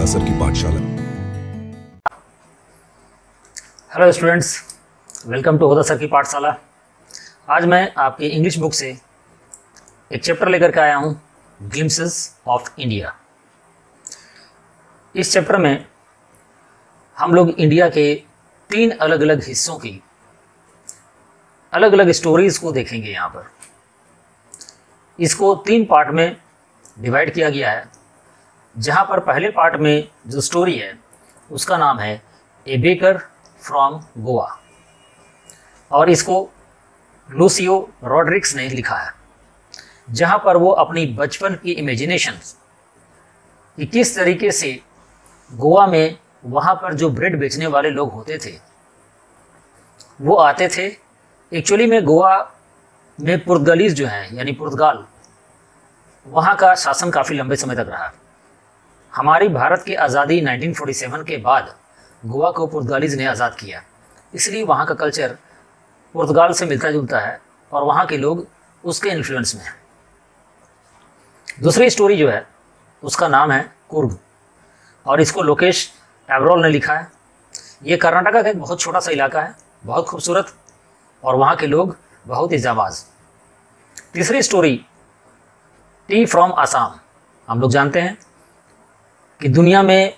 होदा sir की पाठशाला। Hello students, welcome to Hoda sir की पाठशाला। आज मैं आपकी इंग्लिश बुक से एक चैप्टर लेकर के आया हूँ, ग्लिम्पसेस ऑफ इंडिया। इस चैप्टर में हम लोग इंडिया के 3 अलग अलग हिस्सों की अलग अलग स्टोरीज को देखेंगे। यहाँ पर इसको 3 पार्ट में डिवाइड किया गया है, जहाँ पर पहले पार्ट में जो स्टोरी है उसका नाम है ए बेकर फ्रॉम गोवा, और इसको लूसियो रॉड्रिक्स ने लिखा है, जहाँ पर वो अपनी बचपन की इमेजिनेशन कि किस तरीके से गोवा में वहाँ पर जो ब्रेड बेचने वाले लोग होते थे वो आते थे। एक्चुअली में गोवा में पुर्तगालीज जो हैं यानी पुर्तगाल, वहाँ का शासन काफ़ी लंबे समय तक रहा। हमारी भारत की आज़ादी 1947 के बाद गोवा को पुर्तगालीज ने आज़ाद किया, इसलिए वहाँ का कल्चर पुर्तगाल से मिलता जुलता है और वहाँ के लोग उसके इन्फ्लुएंस में हैं। दूसरी स्टोरी जो है उसका नाम है कुर्ग, और इसको लोकेश एब्रोल ने लिखा है। ये कर्नाटका का एक बहुत छोटा सा इलाका है, बहुत खूबसूरत, और वहाँ के लोग बहुत ही जाबाज। तीसरी स्टोरी टी फ्रॉम आसाम। हम लोग जानते हैं कि दुनिया में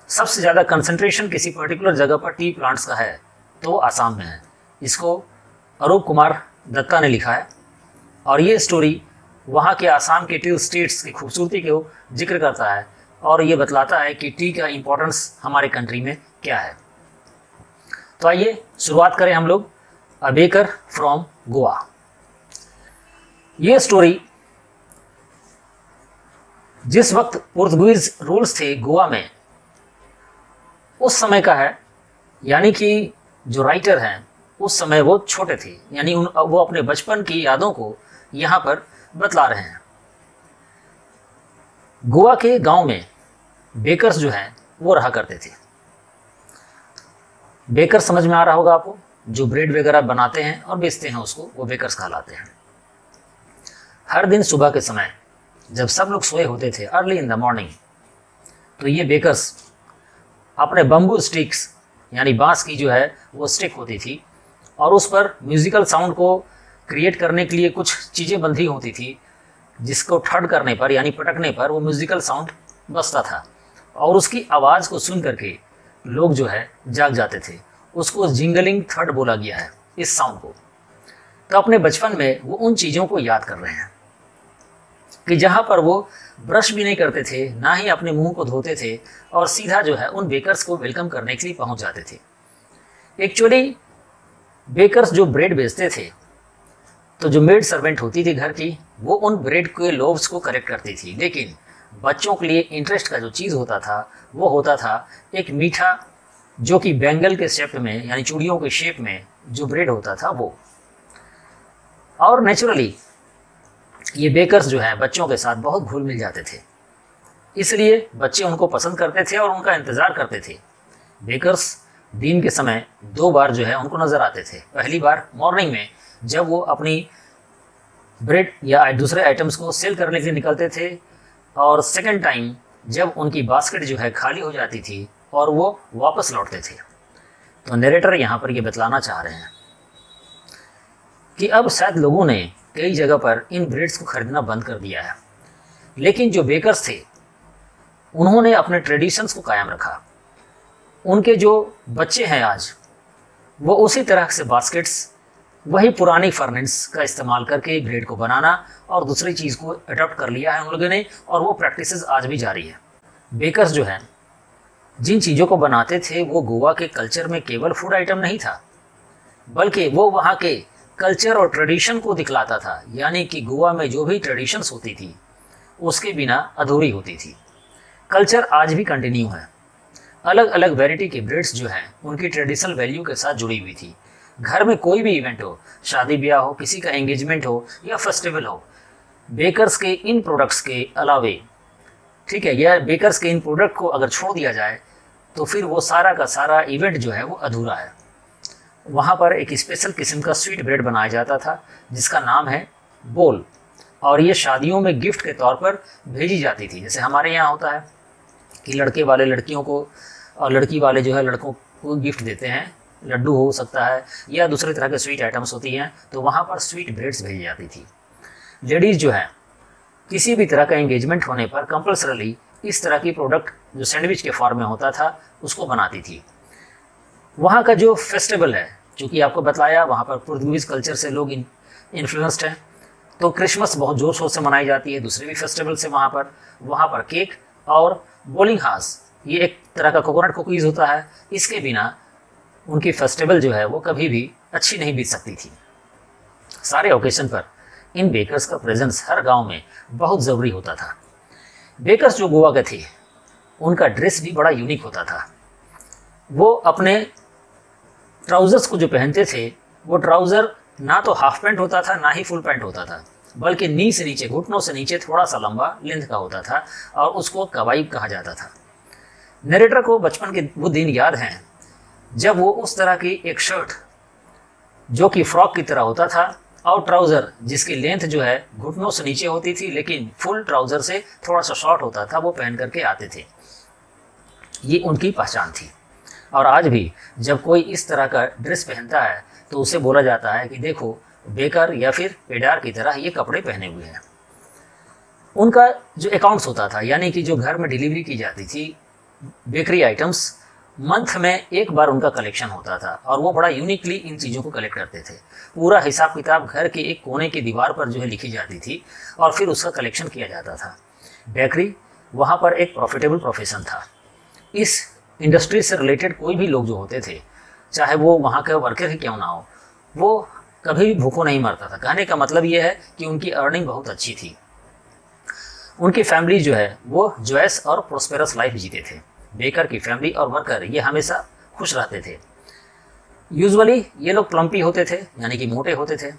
सबसे ज़्यादा कंसंट्रेशन किसी पर्टिकुलर जगह पर टी प्लांट्स का है तो आसाम में है। इसको अरूप कुमार दत्ता ने लिखा है, और ये स्टोरी वहाँ के आसाम के टी स्टेट्स की खूबसूरती को जिक्र करता है और ये बतलाता है कि टी का इम्पोर्टेंस हमारे कंट्री में क्या है। तो आइए शुरुआत करें हम लोग अ बेकर फ्रॉम गोवा। ये स्टोरी जिस वक्त पुर्तगालीज रूल्स थे गोवा में उस समय का है, यानी कि जो राइटर हैं उस समय वो छोटे थे, यानी वो अपने बचपन की यादों को यहाँ पर बतला रहे हैं। गोवा के गांव में बेकर्स जो हैं वो रहा करते थे। बेकर समझ में आ रहा होगा आपको, जो ब्रेड वगैरह बनाते हैं और बेचते हैं उसको वो बेकर्स कहलाते हैं। हर दिन सुबह के समय जब सब लोग सोए होते थे, अर्ली इन द मॉर्निंग, तो ये बेकर्स अपने बम्बू स्टिक्स यानी बांस की जो है वो स्टिक होती थी, और उस पर म्यूजिकल साउंड को क्रिएट करने के लिए कुछ चीज़ें बंधी होती थी, जिसको ठड करने पर यानी पटकने पर वो म्यूजिकल साउंड बजता था, और उसकी आवाज़ को सुन करके लोग जो है जाग जाते थे। उसको जिंगलिंग थर्ड बोला गया है इस साउंड को। तो अपने बचपन में वो उन चीज़ों को याद कर रहे हैं कि जहाँ पर वो ब्रश भी नहीं करते थे, ना ही अपने मुंह को धोते थे, और सीधा जो है उन बेकर्स को वेलकम करने के लिए पहुँच जाते थे। एक्चुअली बेकर्स जो ब्रेड बेचते थे, तो जो मेड सर्वेंट होती थी घर की, वो उन ब्रेड के लोव्स को करेक्ट करती थी, लेकिन बच्चों के लिए इंटरेस्ट का जो चीज़ होता था वो होता था एक मीठा, जो कि बैंगल के शेप में यानी चूड़ियों के शेप में जो ब्रेड होता था वो। और नेचुरली ये बेकर्स जो है बच्चों के साथ बहुत घुल मिल जाते थे, इसलिए बच्चे उनको पसंद करते थे और उनका इंतज़ार करते थे। बेकर्स दिन के समय 2 बार जो है उनको नज़र आते थे। पहली बार मॉर्निंग में जब वो अपनी ब्रेड या दूसरे आइटम्स को सेल करने के लिए निकलते थे, और सेकंड टाइम जब उनकी बास्केट जो है खाली हो जाती थी और वो वापस लौटते थे। तो नरेटर यहाँ पर ये बतलाना चाह रहे हैं कि अब शायद लोगों ने कई जगह पर इन ब्रेड्स को खरीदना बंद कर दिया है, लेकिन जो बेकर्स थे उन्होंने अपने ट्रेडिशंस को कायम रखा। उनके जो बच्चे हैं आज वो उसी तरह से बास्केट्स, वही पुरानी फर्नेंस का इस्तेमाल करके ब्रेड को बनाना और दूसरी चीज़ को अडॉप्ट कर लिया है उन लोगों ने, और वो प्रैक्टिसेस आज भी जारी है। बेकर्स जो हैं जिन चीज़ों को बनाते थे वो गोवा के कल्चर में केवल फूड आइटम नहीं था, बल्कि वो वहाँ के कल्चर और ट्रेडिशन को दिखलाता था, यानी कि गोवा में जो भी ट्रेडिशंस होती थी उसके बिना अधूरी होती थी। कल्चर आज भी कंटिन्यू है। अलग अलग वैरायटी के ब्रेड्स जो हैं उनकी ट्रेडिशनल वैल्यू के साथ जुड़ी हुई थी। घर में कोई भी इवेंट हो, शादी ब्याह हो, किसी का एंगेजमेंट हो या फेस्टिवल हो, बेकर्स के इन प्रोडक्ट्स के अलावे, ठीक है, या बेकर्स के इन प्रोडक्ट को अगर छोड़ दिया जाए तो फिर वो सारा का सारा इवेंट जो है वो अधूरा है। वहाँ पर एक स्पेशल किस्म का स्वीट ब्रेड बनाया जाता था जिसका नाम है बोल, और ये शादियों में गिफ्ट के तौर पर भेजी जाती थी, जैसे हमारे यहाँ होता है कि लड़के वाले लड़कियों को और लड़की वाले जो है लड़कों को गिफ्ट देते हैं, लड्डू हो सकता है या दूसरे तरह के स्वीट आइटम्स होती हैं, तो वहाँ पर स्वीट ब्रेड्स भेजी जाती थी। लेडीज़ जो है किसी भी तरह का एंगेजमेंट होने पर कंपल्सरली इस तरह की प्रोडक्ट जो सैंडविच के फॉर्म में होता था उसको बनाती थी। वहाँ का जो फेस्टिवल है, चूँकि आपको बताया वहाँ पर पुर्तगालीज कल्चर से लोग इन्फ्लुएंस्ड हैं, तो क्रिसमस बहुत ज़ोर शोर से मनाई जाती है, दूसरे भी फेस्टिवल से वहाँ पर केक और बोलिंग हाउस, ये एक तरह का कोकोनट कुकीज़ होता है, इसके बिना उनकी फेस्टिवल जो है वो कभी भी अच्छी नहीं बीत सकती थी। सारे ओकेशन पर इन बेकर्स का प्रेजेंस हर गांव में बहुत ज़रूरी होता था। बेकर्स जो गोवा के थे उनका ड्रेस भी बड़ा यूनिक होता था। वो अपने ट्राउज़र्स को जो पहनते थे वो ट्राउज़र ना तो हाफ पैंट होता था ना ही फुल पैंट होता था, बल्कि नी से नीचे, घुटनों से नीचे थोड़ा सा लंबा लेंथ का होता था और उसको कवाइब कहा जाता था। नरेटर को बचपन के वो दिन याद हैं जब वो उस तरह की एक शर्ट जो कि फ्रॉक की तरह होता था और ट्राउज़र जिसकी लेंथ जो है घुटनों से नीचे होती थी लेकिन फुल ट्राउज़र से थोड़ा सा शॉर्ट होता था, वो पहन करके आते थे। ये उनकी पहचान थी। और आज भी जब कोई इस तरह का ड्रेस पहनता है तो उसे बोला जाता है कि देखो बेकर या फिर पेडार की तरह ये कपड़े पहने हुए हैं। उनका जो अकाउंट्स होता था, यानी कि जो घर में डिलीवरी की जाती थी बेकरी आइटम्स, मंथ में एक बार उनका कलेक्शन होता था और वो बड़ा यूनिकली इन चीज़ों को कलेक्ट करते थे। पूरा हिसाब किताब घर के एक कोने की दीवार पर जो है लिखी जाती थी और फिर उसका कलेक्शन किया जाता था। बेकरी वहाँ पर एक प्रॉफिटेबल प्रोफेशन था। इस इंडस्ट्री से रिलेटेड कोई भी लोग जो होते थे, चाहे वो वहाँ के वर्कर ही क्यों ना हो, वो कभी भी भूखों नहीं मरता था। कहने का मतलब ये है कि उनकी अर्निंग बहुत अच्छी थी। उनकी फैमिली जो है वो जॉयस और प्रोस्पेरस लाइफ जीते थे। बेकर की फैमिली और वर्कर ये हमेशा खुश रहते थे। यूजुअली ये लोग प्लम्पी होते थे, यानी कि मोटे होते थे,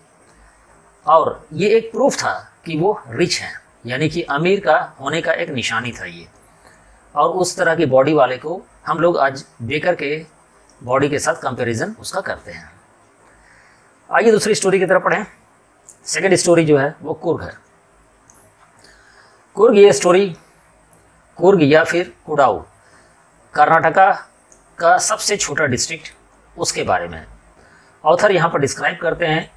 और ये एक प्रूफ था कि वो रिच हैं, यानी कि अमीर का होने का एक निशानी था ये। और उस तरह की बॉडी वाले को हम लोग आज बेकर के बॉडी के साथ कंपैरिजन उसका करते हैं। आइए दूसरी स्टोरी की तरफ पढ़ें। सेकेंड स्टोरी जो है वो कुर्ग है। कुर्ग, ये स्टोरी कुर्ग या फिर कुडाऊ, कर्नाटका का सबसे छोटा डिस्ट्रिक्ट, उसके बारे में ऑथर यहाँ पर डिस्क्राइब करते हैं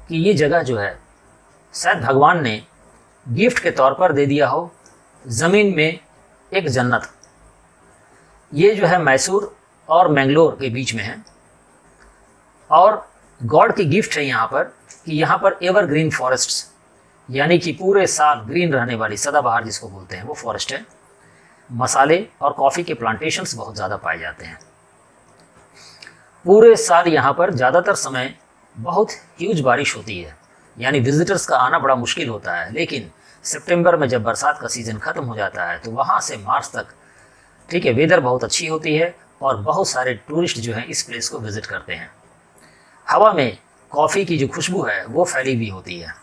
कि ये जगह जो है शायद भगवान ने गिफ्ट के तौर पर दे दिया हो, ज़मीन में एक जन्नत। ये जो है मैसूर और मैंगलोर के बीच में है और गॉड की गिफ्ट है यहाँ पर कि यहाँ पर एवरग्रीन फॉरेस्ट्स, यानी कि पूरे साल ग्रीन रहने वाली सदाबहार जिसको बोलते हैं वो फॉरेस्ट है। मसाले और कॉफ़ी के प्लांटेशंस बहुत ज़्यादा पाए जाते हैं। पूरे साल यहाँ पर ज़्यादातर समय बहुत ह्यूज बारिश होती है, यानी विजिटर्स का आना बड़ा मुश्किल होता है। लेकिन सितंबर में जब बरसात का सीज़न ख़त्म हो जाता है तो वहाँ से मार्च तक, ठीक है, वेदर बहुत अच्छी होती है और बहुत सारे टूरिस्ट जो हैं इस प्लेस को विज़िट करते हैं। हवा में कॉफ़ी की जो खुशबू है वो फैली हुई होती है।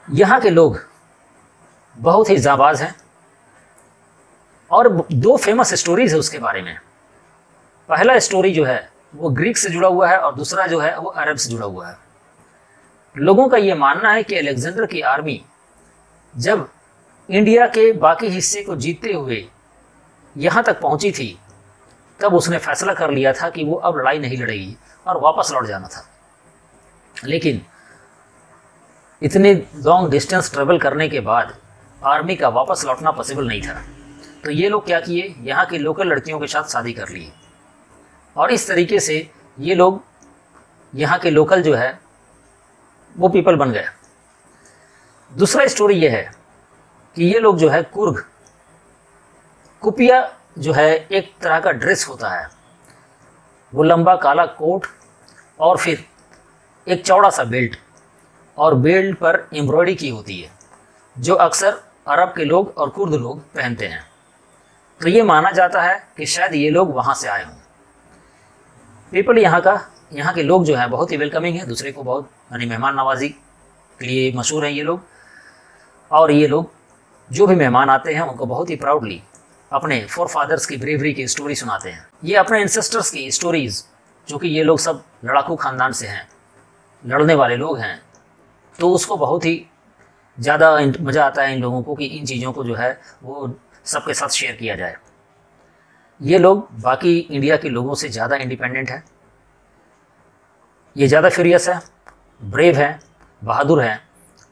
यहाँ के लोग बहुत ही जाबाज हैं और दो फेमस स्टोरीज है उसके बारे में। पहला स्टोरी जो है वो ग्रीक से जुड़ा हुआ है और दूसरा जो है वो अरब से जुड़ा हुआ है। लोगों का ये मानना है कि अलेक्जेंडर की आर्मी जब इंडिया के बाकी हिस्से को जीतते हुए यहाँ तक पहुँची थी तब उसने फैसला कर लिया था कि वो अब लड़ाई नहीं लड़ेगी और वापस लौट जाना था। लेकिन इतने लॉन्ग डिस्टेंस ट्रेवल करने के बाद आर्मी का वापस लौटना पॉसिबल नहीं था, तो ये लोग क्या किए, यहाँ की लोकल लड़कियों के साथ शादी कर ली और इस तरीके से ये लोग यहाँ के लोकल जो है वो पीपल बन गए। दूसरा स्टोरी ये है कि ये लोग जो है कुर्ग, कुपिया जो है एक तरह का ड्रेस होता है, वो लंबा काला कोट और फिर एक चौड़ा सा बेल्ट और बेल्ट पर एम्ब्रॉयडरी की होती है, जो अक्सर अरब के लोग और कुर्द लोग पहनते हैं। तो ये माना जाता है कि शायद ये लोग वहाँ से आए हों। पीपल यहाँ के लोग जो हैं बहुत ही वेलकमिंग है, दूसरे को बहुत यानी मेहमान नवाजी के लिए मशहूर हैं ये लोग। और ये लोग जो भी मेहमान आते हैं उनको बहुत ही प्राउडली अपने फोर फादर्स की ब्रेवरी की स्टोरी सुनाते हैं। ये अपने एंसेस्टर्स की स्टोरीज़, जो कि ये लोग सब लड़ाकू ख़ानदान से हैं, लड़ने वाले लोग हैं, तो उसको बहुत ही ज़्यादा मज़ा आता है इन लोगों को कि इन चीज़ों को जो है वो सबके साथ शेयर किया जाए। ये लोग बाकी इंडिया के लोगों से ज़्यादा इंडिपेंडेंट है, ये ज़्यादा फ्यूरियस है, ब्रेव है, बहादुर है,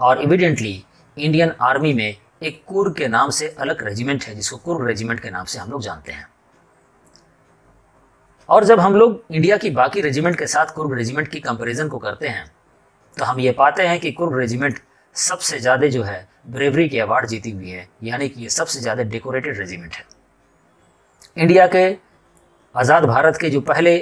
और एविडेंटली इंडियन आर्मी में एक कुर्ग के नाम से अलग रेजिमेंट है जिसको कुर्ग रेजिमेंट के नाम से हम लोग जानते हैं। और जब हम लोग इंडिया की बाकी रेजिमेंट के साथ कुर्ग रेजिमेंट की कंपैरिजन को करते हैं तो हम ये पाते हैं कि कुर्ग रेजिमेंट सबसे ज़्यादा जो है ब्रेवरी के अवार्ड जीती हुई है, यानी कि ये सबसे ज़्यादा डेकोरेटेड रेजिमेंट है। इंडिया के आज़ाद भारत के जो पहले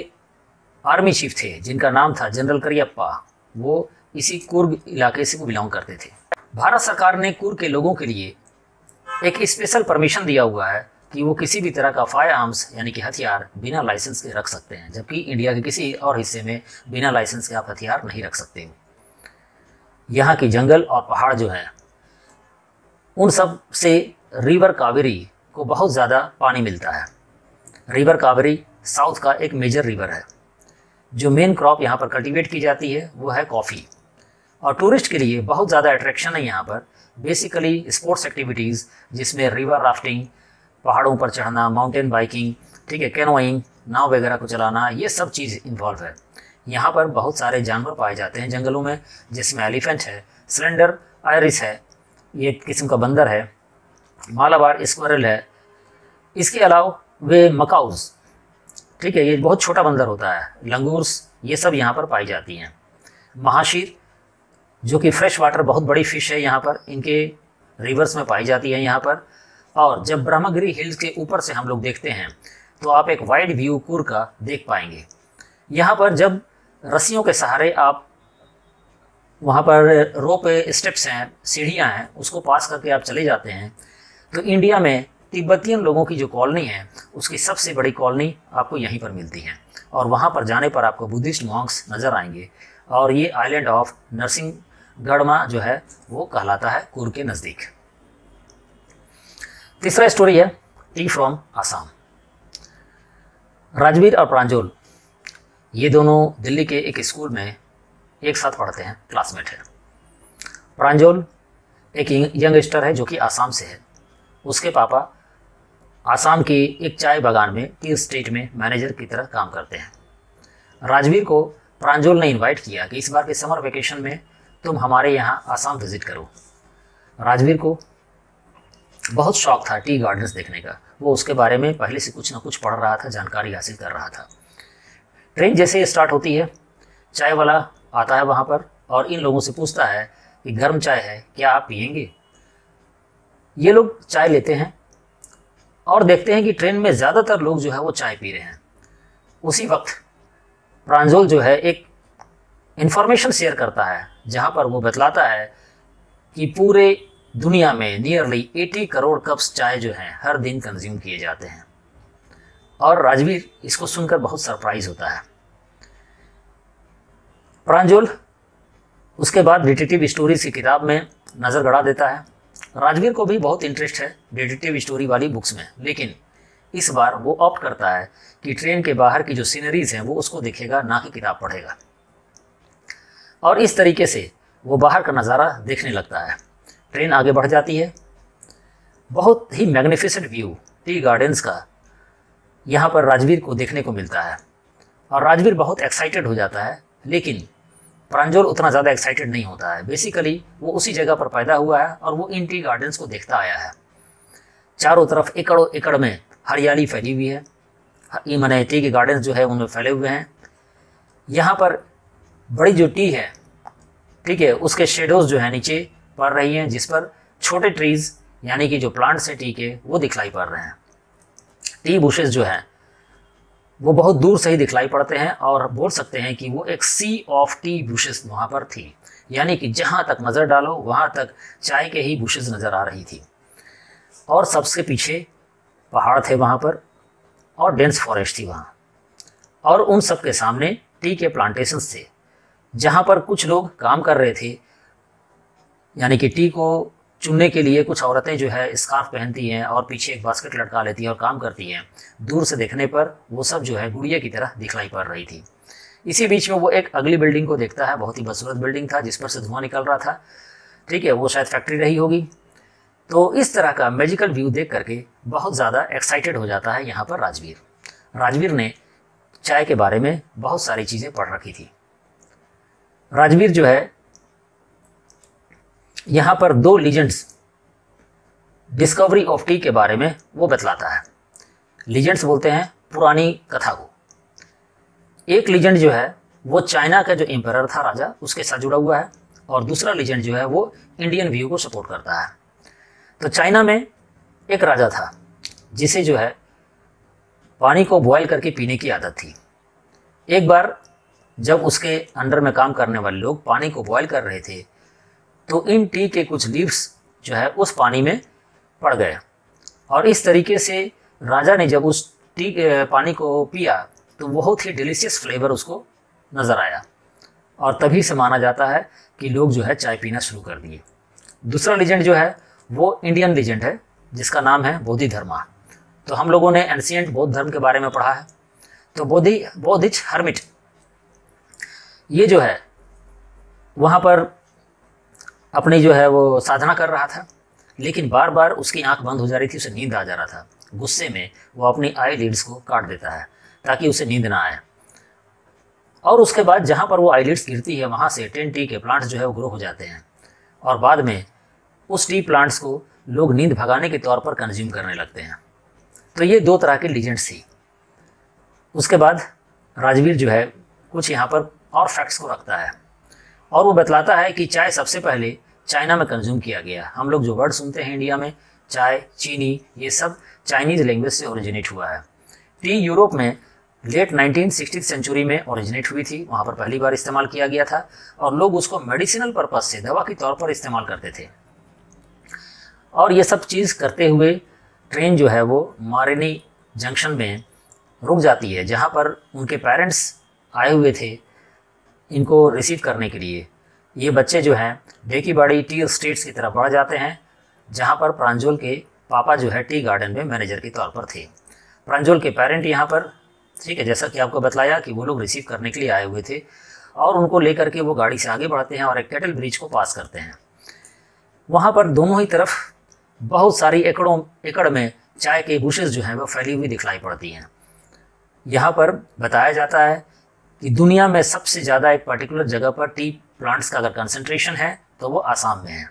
आर्मी चीफ थे जिनका नाम था जनरल करियप्पा, वो इसी कुर्ग इलाके से बिलोंग करते थे। भारत सरकार ने कुर्ग के लोगों के लिए एक स्पेशल परमिशन दिया हुआ है कि वो किसी भी तरह का फायर आर्म्स यानी कि हथियार बिना लाइसेंस के रख सकते हैं, जबकि इंडिया के किसी और हिस्से में बिना लाइसेंस के आप हथियार नहीं रख सकते हो। यहाँ की जंगल और पहाड़ जो हैं उन सब से रिवर कावेरी को बहुत ज़्यादा पानी मिलता है। रिवर कावेरी साउथ का एक मेजर रिवर है। जो मेन क्रॉप यहाँ पर कल्टीवेट की जाती है वो है कॉफ़ी, और टूरिस्ट के लिए बहुत ज़्यादा अट्रैक्शन है यहाँ पर। बेसिकली स्पोर्ट्स एक्टिविटीज़ जिसमें रिवर राफ्टिंग, पहाड़ों पर चढ़ना, माउंटेन बाइकिंग, ठीक है, कैनोइंग, नाव वगैरह को चलाना, ये सब चीज़ इन्वॉल्व है। यहाँ पर बहुत सारे जानवर पाए जाते हैं जंगलों में, जिसमें एलिफेंट है, स्लेंडर आयरिस है, ये एक किस्म का बंदर है, मालाबार स्क्वायरल है, इसके अलावा वे मकाउज, ठीक है, ये बहुत छोटा बंदर होता है, लंगूर्स, ये सब यहाँ पर पाई जाती हैं। महाशीर जो कि फ्रेश वाटर बहुत बड़ी फ़िश है यहाँ पर, इनके रिवर्स में पाई जाती है यहाँ पर। और जब ब्रह्मगिरी हिल्स के ऊपर से हम लोग देखते हैं तो आप एक वाइड व्यू कुर्ग का देख पाएंगे। यहाँ पर जब रस्सियों के सहारे आप वहाँ पर रोप स्टेप्स हैं, सीढ़ियाँ हैं, उसको पास करके आप चले जाते हैं तो इंडिया में तिब्बतियन लोगों की जो कॉलोनी है उसकी सबसे बड़ी कॉलोनी आपको यहीं पर मिलती है। और वहाँ पर जाने पर आपको बुद्धिस्ट मॉन्क्स नज़र आएंगे, और ये आइलैंड ऑफ नरसिंहगढ़मा जो है वो कहलाता है कुर्ग के नज़दीक। तीसरा स्टोरी है टी फ्रॉम आसाम। राजवीर और प्रांजल ये दोनों दिल्ली के एक स्कूल में एक साथ पढ़ते हैं, क्लासमेट है। प्रांजल एक यंगस्टर है जो कि आसाम से है। उसके पापा आसाम की एक चाय बागान में टी स्टेट में मैनेजर की तरह काम करते हैं। राजवीर को प्रांजल ने इनवाइट किया कि इस बार के समर वेकेशन में तुम हमारे यहाँ आसाम विजिट करो। राजवीर को बहुत शौक था टी गार्डन्स देखने का, वो उसके बारे में पहले से कुछ ना कुछ पढ़ रहा था, जानकारी हासिल कर रहा था। ट्रेन जैसे ही स्टार्ट होती है, चाय वाला आता है वहाँ पर और इन लोगों से पूछता है कि गर्म चाय है, क्या आप पियेंगे? ये लोग चाय लेते हैं और देखते हैं कि ट्रेन में ज़्यादातर लोग जो है वो चाय पी रहे हैं। उसी वक्त प्रांजल जो है एक इन्फॉर्मेशन शेयर करता है जहाँ पर वो बतलाता है कि पूरे दुनिया में नियरली 80 करोड़ कप्स चाय जो हैं हर दिन कंज्यूम किए जाते हैं। और राजवीर इसको सुनकर बहुत सरप्राइज होता है। प्रांजल उसके बाद डिटेक्टिव स्टोरीज की किताब में नज़र गड़ा देता है। राजवीर को भी बहुत इंटरेस्ट है डिटेक्टिव स्टोरी वाली बुक्स में, लेकिन इस बार वो ऑप्ट करता है कि ट्रेन के बाहर की जो सीनरीज हैं वो उसको देखेगा, ना कि किताब पढ़ेगा। और इस तरीके से वो बाहर का नज़ारा देखने लगता है। ट्रेन आगे बढ़ जाती है। बहुत ही मैग्निफिसेंट व्यू टी गार्डन्स का यहाँ पर राजवीर को देखने को मिलता है और राजवीर बहुत एक्साइटेड हो जाता है, लेकिन प्रांजल उतना ज़्यादा एक्साइटेड नहीं होता है। बेसिकली वो उसी जगह पर पैदा हुआ है और वो इन टी गार्डन्स को देखता आया है। चारों तरफ एकड़ों एकड़ में हरियाली फैली हुई है, ये माने टी के गार्डन्स जो है उनमें फैले हुए हैं। यहाँ पर बड़ी जो टी है, ठीक है, उसके शेडोज जो है नीचे पड़ रही हैं, जिस पर छोटे ट्रीज यानी कि जो प्लांट्स हैं टी के वो दिखलाई पड़ रहे हैं। टी बुशेस जो हैं वो बहुत दूर से ही दिखलाई पड़ते हैं और बोल सकते हैं कि वो एक सी ऑफ टी बुशेस वहाँ पर थी, यानी कि जहाँ तक नज़र डालो वहाँ तक चाय के ही बुशेस नज़र आ रही थी। और सबसे पीछे पहाड़ थे वहाँ पर और डेंस फॉरेस्ट थी वहाँ, और उन सब के सामने टी के प्लांटेशंस थे जहाँ पर कुछ लोग काम कर रहे थे, यानी कि टी को चुनने के लिए कुछ औरतें जो है स्कार्फ पहनती हैं और पीछे एक बास्केट लटका लेती हैं और काम करती हैं। दूर से देखने पर वो सब जो है गुड़िया की तरह दिखलाई पड़ रही थी। इसी बीच में वो एक अगली बिल्डिंग को देखता है, बहुत ही बदसूरत बिल्डिंग था जिस पर से धुआं निकल रहा था, ठीक है, वो शायद फैक्ट्री रही होगी। तो इस तरह का मैजिकल व्यू देख करके बहुत ज़्यादा एक्साइटेड हो जाता है यहाँ पर राजवीर। राजवीर ने चाय के बारे में बहुत सारी चीज़ें पढ़ रखी थी। राजवीर जो है यहाँ पर 2 लीजेंड्स डिस्कवरी ऑफ टी के बारे में वो बतलाता है। लीजेंड्स बोलते हैं पुरानी कथा को। एक लीजेंड जो है वो चाइना का जो एम्परर था राजा, उसके साथ जुड़ा हुआ है, और दूसरा लीजेंड जो है वो इंडियन व्यू को सपोर्ट करता है। तो चाइना में एक राजा था जिसे जो है पानी को बॉयल करके पीने की आदत थी। एक बार जब उसके अंडर में काम करने वाले लोग पानी को बॉयल कर रहे थे तो इन टी के कुछ लीव्स जो है उस पानी में पड़ गए, और इस तरीके से राजा ने जब उस टी पानी को पिया तो बहुत ही डिलीशियस फ्लेवर उसको नज़र आया, और तभी से माना जाता है कि लोग जो है चाय पीना शुरू कर दिए। दूसरा लीजेंड जो है वो इंडियन लीजेंड है जिसका नाम है बोधिधर्मा। तो हम लोगों ने एंशिएंट बौद्ध धर्म के बारे में पढ़ा है। तो बोधिच हर्मिट ये जो है वहाँ पर अपनी जो है वो साधना कर रहा था, लेकिन बार बार उसकी आंख बंद हो जा रही थी, उसे नींद आ जा रहा था। गुस्से में वो अपनी आई लिड्स को काट देता है ताकि उसे नींद ना आए, और उसके बाद जहाँ पर वो आई लिड्स गिरती है वहाँ से 10 टी के प्लांट्स जो है वो ग्रो हो जाते हैं, और बाद में उस टी प्लांट्स को लोग नींद भगाने के तौर पर कंज्यूम करने लगते हैं। तो ये 2 तरह के लीजेंड्स थी। उसके बाद राजवीर जो है कुछ यहाँ पर और फैक्ट्स को रखता है, और वो बतलाता है कि चाय सबसे पहले चाइना में कंज्यूम किया गया। हम लोग जो वर्ड सुनते हैं इंडिया में, चाय, चीनी, ये सब चाइनीज़ लैंग्वेज से ओरिजिनेट हुआ है। टी यूरोप में लेट 1960th सेंचुरी में ओरिजिनेट हुई थी, वहाँ पर पहली बार इस्तेमाल किया गया था, और लोग उसको मेडिसिनल पर्पज़ से दवा के तौर पर इस्तेमाल करते थे। और ये सब चीज़ करते हुए ट्रेन जो है वो मारेनी जंक्शन में रुक जाती है, जहाँ पर उनके पेरेंट्स आए हुए थे इनको रिसीव करने के लिए। ये बच्चे जो हैं बेकीबाड़ी टी स्टेट्स की तरफ बढ़ जाते हैं, जहाँ पर प्रांजल के पापा जो है टी गार्डन में मैनेजर के तौर पर थे। प्रांजल के पेरेंट यहाँ पर, ठीक है, जैसा कि आपको बताया कि वो लोग रिसीव करने के लिए आए हुए थे, और उनको लेकर के वो गाड़ी से आगे बढ़ते हैं और एक कैटल ब्रिज को पास करते हैं। वहाँ पर दोनों ही तरफ बहुत सारी एकड़ में चाय के बुशेस जो हैं वो फैली हुई दिखलाई पड़ती हैं। यहाँ पर बताया जाता है कि दुनिया में सबसे ज़्यादा एक पर्टिकुलर जगह पर टी प्लांट्स का अगर कंसंट्रेशन है तो वो आसाम में है।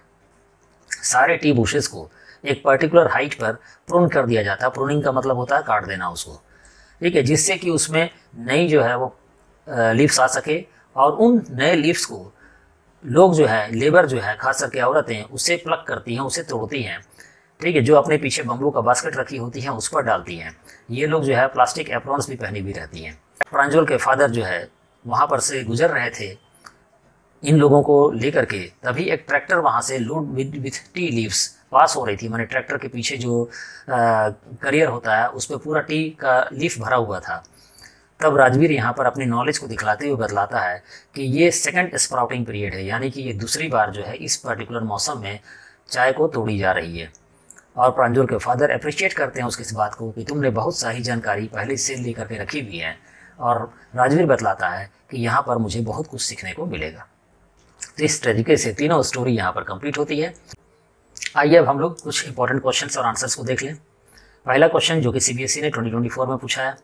सारे टी बुशेस को एक पर्टिकुलर हाइट पर प्रून कर दिया जाता है। प्रूनिंग का मतलब होता है काट देना उसको, ठीक है, जिससे कि उसमें नई जो है वो लीव्स आ सके, और उन नए लीव्स को लोग जो है, लेबर जो है, खास करके औरतें उसे प्लक करती हैं, उसे तोड़ती हैं, ठीक है, जो अपने पीछे बम्बू का बास्केट रखी होती है उस पर डालती हैं। ये लोग जो है प्लास्टिक एप्रॉन्स भी पहनी हुई रहती हैं। प्रांजल के फादर जो है वहाँ पर से गुजर रहे थे इन लोगों को लेकर के, तभी एक ट्रैक्टर वहाँ से लोड विथ टी लीव्स पास हो रही थी। माने ट्रैक्टर के पीछे जो करियर होता है उस पर पूरा टी का लीफ भरा हुआ था। तब राजवीर यहाँ पर अपनी नॉलेज को दिखलाते हुए बतलाता है कि ये सेकंड स्प्राउटिंग पीरियड है, यानी कि ये दूसरी बार जो है इस पर्टिकुलर मौसम में चाय को तोड़ी जा रही है। और प्रांजल के फादर अप्रिशिएट करते हैं उसकी इस बात को कि तुमने बहुत सारी जानकारी पहले से लेकर के रखी हुई है, और राजवीर बतलाता है कि यहाँ पर मुझे बहुत कुछ सीखने को मिलेगा। तो इस तरीके से तीनों स्टोरी यहाँ पर कंप्लीट होती है। आइए अब हम लोग कुछ इंपॉर्टेंट क्वेश्चंस और आंसर्स को देख लें। पहला क्वेश्चन जो कि CBSE ने 2024 में पूछा है,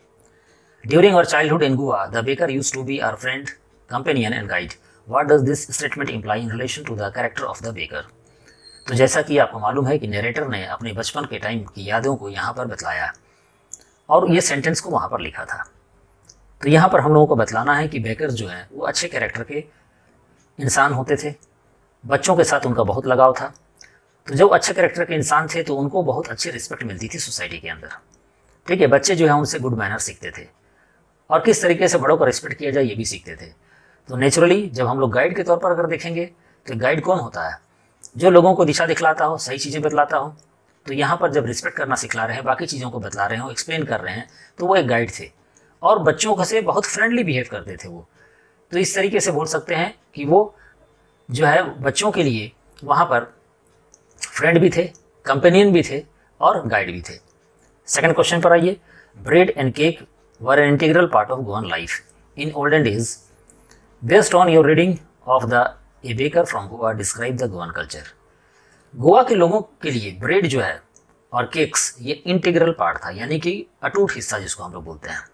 during our childhood in Goa the baker used to be our friend, companion and guide. What does this statement imply in relation to the character of the baker. तो जैसा कि आपको मालूम है कि नरेटर ने अपने बचपन के टाइम की यादों को यहाँ पर बतलाया और ये सेंटेंस को वहाँ पर लिखा था। तो यहाँ पर हम लोगों को बतलाना है कि बेकर जो हैं वो अच्छे कैरेक्टर के इंसान होते थे, बच्चों के साथ उनका बहुत लगाव था। तो जब अच्छे कैरेक्टर के इंसान थे तो उनको बहुत अच्छी रिस्पेक्ट मिलती थी सोसाइटी के अंदर, ठीक है। बच्चे जो है उनसे गुड मैनर सीखते थे और किस तरीके से बड़ों का रिस्पेक्ट किया जाए ये भी सीखते थे। तो नेचुरली जब हम लोग गाइड के तौर पर अगर देखेंगे तो गाइड कौन होता है, जो लोगों को दिशा दिखलाता हो, सही चीज़ें बतलाता हो। तो यहाँ पर जब रिस्पेक्ट करना सिखला रहे हैं, बाकी चीज़ों को बतला रहे हैं, एक्सप्लेन कर रहे हैं, तो वो एक गाइड थे और बच्चों से बहुत फ्रेंडली बिहेव करते थे वो। तो इस तरीके से बोल सकते हैं कि वो जो है बच्चों के लिए वहाँ पर फ्रेंड भी थे, कंपेनियन भी थे और गाइड भी थे। सेकंड क्वेश्चन पर आइए। Bread and cake were an integral part of Goan life in olden days. Based on your reading of the A baker from Goa describe the Goan culture. Goa के लोगों के लिए ब्रेड जो है और केक्स ये इंटीग्रल पार्ट था, यानी कि अटूट हिस्सा जिसको हम लोग बोलते हैं।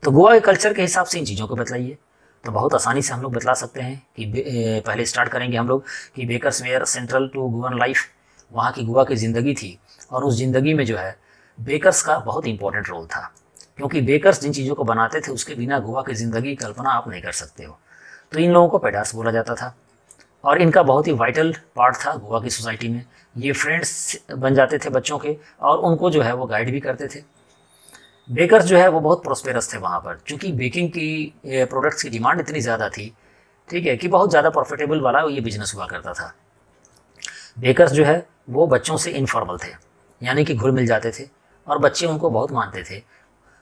तो गोवा के कल्चर के हिसाब से इन चीज़ों को बतलाइए। तो बहुत आसानी से हम लोग बतला सकते हैं कि पहले स्टार्ट करेंगे हम लोग कि bakers were central to Goan life, वहाँ की गोवा की ज़िंदगी थी और उस ज़िंदगी में जो है बेकर्स का बहुत इंपॉर्टेंट रोल था, क्योंकि बेकर्स जिन चीज़ों को बनाते थे उसके बिना गोवा की ज़िंदगी की कल्पना आप नहीं कर सकते हो। तो इन लोगों को पेडार्स बोला जाता था और इनका बहुत ही वाइटल पार्ट था गोवा की सोसाइटी में। ये फ्रेंड्स बन जाते थे बच्चों के और उनको जो है वो गाइड भी करते थे। बेकर्स जो है वो बहुत प्रोस्पेरस थे वहाँ पर, क्योंकि बेकिंग की प्रोडक्ट्स की डिमांड इतनी ज़्यादा थी, ठीक है, कि बहुत ज़्यादा प्रॉफिटेबल वाला ये बिजनेस हुआ करता था। बेकर्स जो है वो बच्चों से इनफॉर्मल थे, यानी कि घुल मिल जाते थे और बच्चे उनको बहुत मानते थे।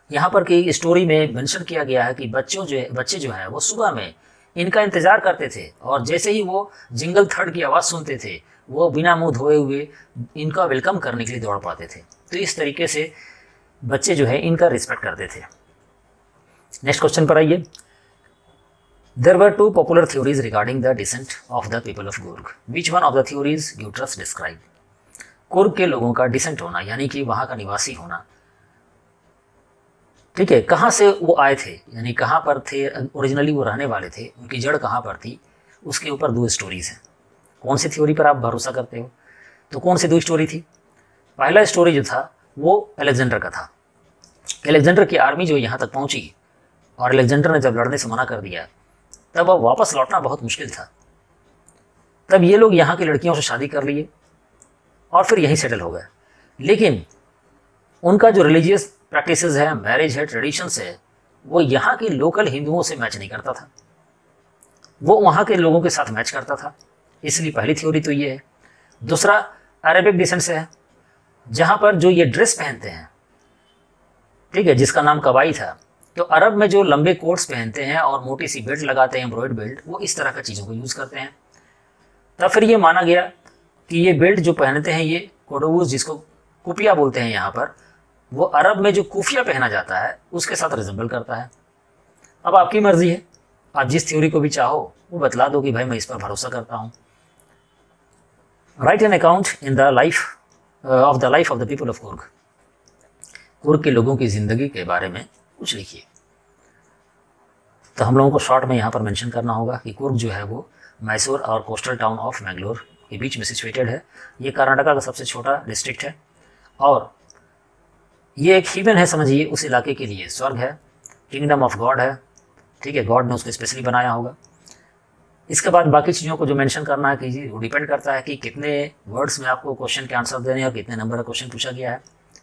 यहाँ पर की स्टोरी में मेंशन किया गया है कि बच्चे जो है वो सुबह में इनका इंतज़ार करते थे और जैसे ही वो जिंगल थर्ड की आवाज़ सुनते थे वो बिना मुंह धोए हुए इनका वेलकम करने के लिए दौड़ पाते थे। तो इस तरीके से बच्चे जो है इनका रिस्पेक्ट करते थे। नेक्स्ट क्वेश्चन पर आइए। There were two popular theories regarding the descent of the people of Coorg, which one of the theories you trust describe. Coorg के लोगों का डिसेंट होना यानी कि वहाँ का निवासी होना, ठीक है, कहाँ से वो आए थे, यानी कहाँ पर थे ओरिजिनली वो रहने वाले थे, उनकी जड़ कहाँ पर थी, उसके ऊपर दो स्टोरीज हैं। कौन सी थ्योरी पर आप भरोसा करते हो? तो कौन सी दो स्टोरी थी? पहला स्टोरी जो था वो अलेक्जेंडर का था। अलेक्जेंडर की आर्मी जो यहाँ तक पहुँची और अलेक्जेंडर ने जब लड़ने से मना कर दिया तब अब वापस लौटना बहुत मुश्किल था। तब ये लोग यहाँ की लड़कियों से शादी कर लिए और फिर यहीं सेटल हो गए। लेकिन उनका जो रिलीजियस प्रैक्टिसेस है, मैरिज है, ट्रेडिशंस है, वो यहाँ के लोकल हिंदुओं से मैच नहीं करता था, वो वहाँ के लोगों के साथ मैच करता था। इसलिए पहली थ्योरी तो ये है। दूसरा अरेबिक डिसेंट से है, जहाँ पर जो ये ड्रेस पहनते हैं, ठीक है, जिसका नाम कबाई था। तो अरब में जो लंबे कोट्स पहनते हैं और मोटी सी बेल्ट लगाते हैं, एम्ब्रॉयड बेल्ट, वो इस तरह का चीज़ों को यूज़ करते हैं। तब फिर ये माना गया कि ये बेल्ट जो पहनते हैं ये कोडोवूज, जिसको कुफिया बोलते हैं यहाँ पर, वो अरब में जो कुफिया पहना जाता है उसके साथ रिजेंबल करता है। अब आपकी मर्जी है, आप जिस थ्योरी को भी चाहो वो बतला दो कि भाई मैं इस पर भरोसा करता हूँ। Right an account in the life of the people of Coorg. Coorg के लोगों की ज़िंदगी के बारे में कुछ लिखिए। तो हम लोगों को शॉर्ट में यहाँ पर मेंशन करना होगा कि कुर्ग जो है वो मैसूर और कोस्टल टाउन ऑफ मैंगलोर के बीच में सिचुएटेड है। ये कर्नाटका का सबसे छोटा डिस्ट्रिक्ट है और ये एक हीवन है, समझिए, उस इलाके के लिए स्वर्ग है, किंगडम ऑफ गॉड है, ठीक है, गॉड ने उसको स्पेशली बनाया होगा। इसके बाद बाकी चीज़ों को जो मेंशन करना है कि वो डिपेंड करता है कि कितने वर्ड्स में आपको क्वेश्चन के आंसर देने और कितने नंबर का क्वेश्चन पूछा गया है।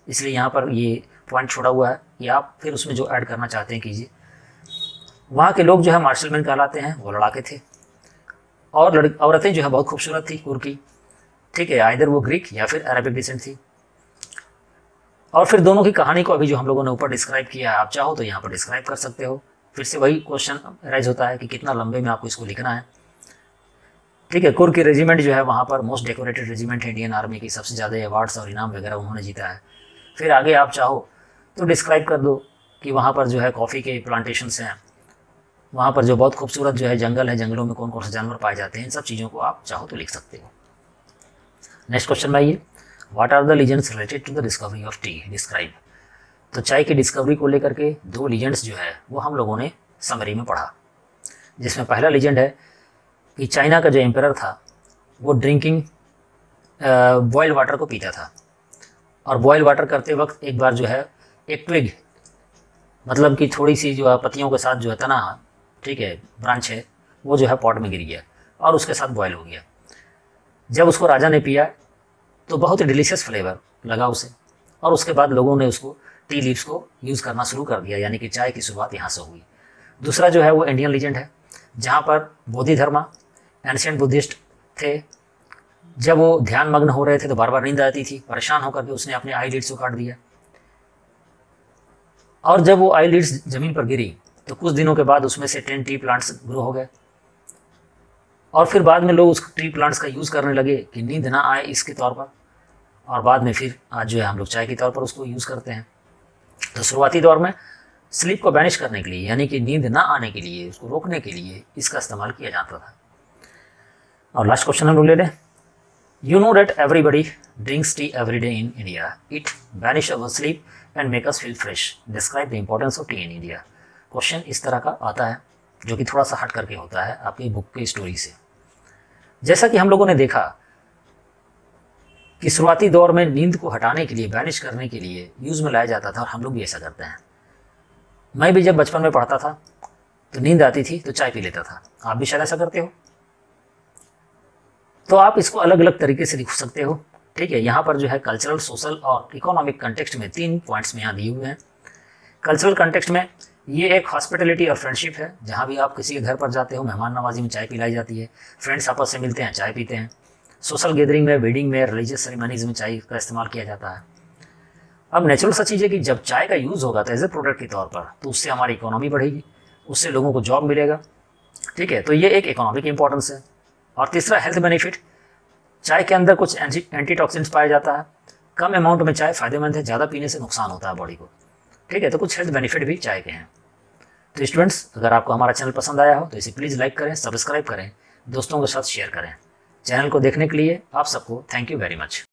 इसलिए यहाँ पर ये पॉइंट छोड़ा हुआ है कि आप फिर उसमें जो ऐड करना चाहते हैं कीजिए। वहाँ के लोग जो है मार्शलमैन कहलाते हैं, वो लड़ाके थे और औरतें जो है बहुत खूबसूरत थी कुर्ग की, ठीक है, आइदर वो ग्रीक या फिर अरेबिक डिसेंट थी। और फिर दोनों की कहानी को अभी जो हम लोगों ने ऊपर डिस्क्राइब किया है, आप चाहो तो यहाँ पर डिस्क्राइब कर सकते हो। फिर से वही क्वेश्चन राइज होता है कि कितना लंबे में आपको इसको लिखना है, ठीक है। कुर्ग की रेजिमेंट जो है वहाँ पर मोस्ट डेकोरेटेड रेजिमेंट है इंडियन आर्मी की, सबसे ज़्यादा अवार्ड्स और इनाम वगैरह उन्होंने जीता है। फिर आगे आप चाहो तो डिस्क्राइब कर दो कि वहाँ पर जो है कॉफ़ी के प्लांटेशंस हैं, वहाँ पर जो बहुत खूबसूरत जो है जंगल है, जंगलों में कौन कौन से जानवर पाए जाते हैं, इन सब चीज़ों को आप चाहो तो लिख सकते हो। नेक्स्ट क्वेश्चन में आइए। What are the legends related to the discovery of tea, describe. तो चाय की डिस्कवरी को लेकर के दो लीजेंड्स जो है वो हम लोगों ने समरी में पढ़ा, जिसमें पहला लीजेंड है कि चाइना का जो एम्परर था वो ड्रिंकिंग बॉइल्ड वाटर को पीता था और बॉयल वाटर करते वक्त एक बार जो है एक ट्विग, मतलब कि थोड़ी सी जो है पत्तियों के साथ जो है तना, ठीक है, ब्रांच है, वो जो है पॉट में गिर गया और उसके साथ बॉयल हो गया। जब उसको राजा ने पिया तो बहुत ही डिलीशियस फ्लेवर लगा उसे और उसके बाद लोगों ने उसको टी लीव्स को यूज़ करना शुरू कर दिया, यानी कि चाय की शुरुआत यहाँ से हुई। दूसरा जो है वो इंडियन लीजेंड है, जहाँ पर बोधि धर्मा एंशिएंट बुद्धिस्ट थे। जब वो ध्यान मग्न हो रहे थे तो बार बार नींद आती थी, परेशान होकर के उसने अपने आई लीड्स को काट दिया और जब वो आई लीड्स जमीन पर गिरी तो कुछ दिनों के बाद उसमें से 10 टी प्लांट्स ग्रो हो गए और फिर बाद में लोग उस टी प्लांट्स का यूज़ करने लगे कि नींद ना आए इसके तौर पर, और बाद में फिर आज जो है हम लोग चाय के तौर पर उसको यूज़ करते हैं। तो शुरुआती दौर में स्लीप को बैनिश करने के लिए, यानी कि नींद ना आने के लिए, उसको रोकने के लिए इसका इस्तेमाल किया जाता था। और लास्ट क्वेश्चन हम लोग ले लें। You know that everybody drinks tea every day in India. It banish our sleep and make us feel fresh. Describe the importance of tea in India. Question इस तरह का आता है जो कि थोड़ा सा हट करके होता है आपकी बुक की स्टोरी से। जैसा कि हम लोगों ने देखा कि शुरुआती दौर में नींद को हटाने के लिए, बैनिश करने के लिए यूज में लाया जाता था और हम लोग भी ऐसा करते हैं। मैं भी जब बचपन में पढ़ता था तो नींद आती थी तो चाय पी लेता था। आप भी शायद ऐसा करते हो। तो आप इसको अलग अलग तरीके से लिख सकते हो। ठीक है, यहाँ पर जो है कल्चरल, सोशल और इकोनॉमिक कंटेक्स्ट में 3 पॉइंट्स में यहाँ दिए हुए हैं। कल्चरल कंटेक्स्ट में ये एक हॉस्पिटलिटी और फ्रेंडशिप है, जहाँ भी आप किसी के घर पर जाते हो मेहमान नवाजी में चाय पिलाई जाती है, फ्रेंड्स आपस से मिलते हैं, चाय पीते हैं। सोशल गैदरिंग में, वेडिंग में, रिलीजियस सेरेमनीज में चाय का इस्तेमाल किया जाता है। अब नेचुरल सा चीज़ है कि जब चाय का यूज़ होगा तो एज ए प्रोडक्ट के तौर पर, तो उससे हमारी इकोनॉमी बढ़ेगी, उससे लोगों को जॉब मिलेगा। ठीक है, तो ये एक इकोनॉमिक इंपॉर्टेंस है। और तीसरा हेल्थ बेनिफिट, चाय के अंदर कुछ एंटीटॉक्सिन्स पाया जाता है। कम अमाउंट में चाय फायदेमंद है, ज़्यादा पीने से नुकसान होता है बॉडी को। ठीक है, तो कुछ हेल्थ बेनिफिट भी चाय के हैं। तो स्टूडेंट्स, अगर आपको हमारा चैनल पसंद आया हो तो इसे प्लीज़ लाइक करें, सब्सक्राइब करें, दोस्तों के साथ शेयर करें। चैनल को देखने के लिए आप सबको थैंक यू वेरी मच।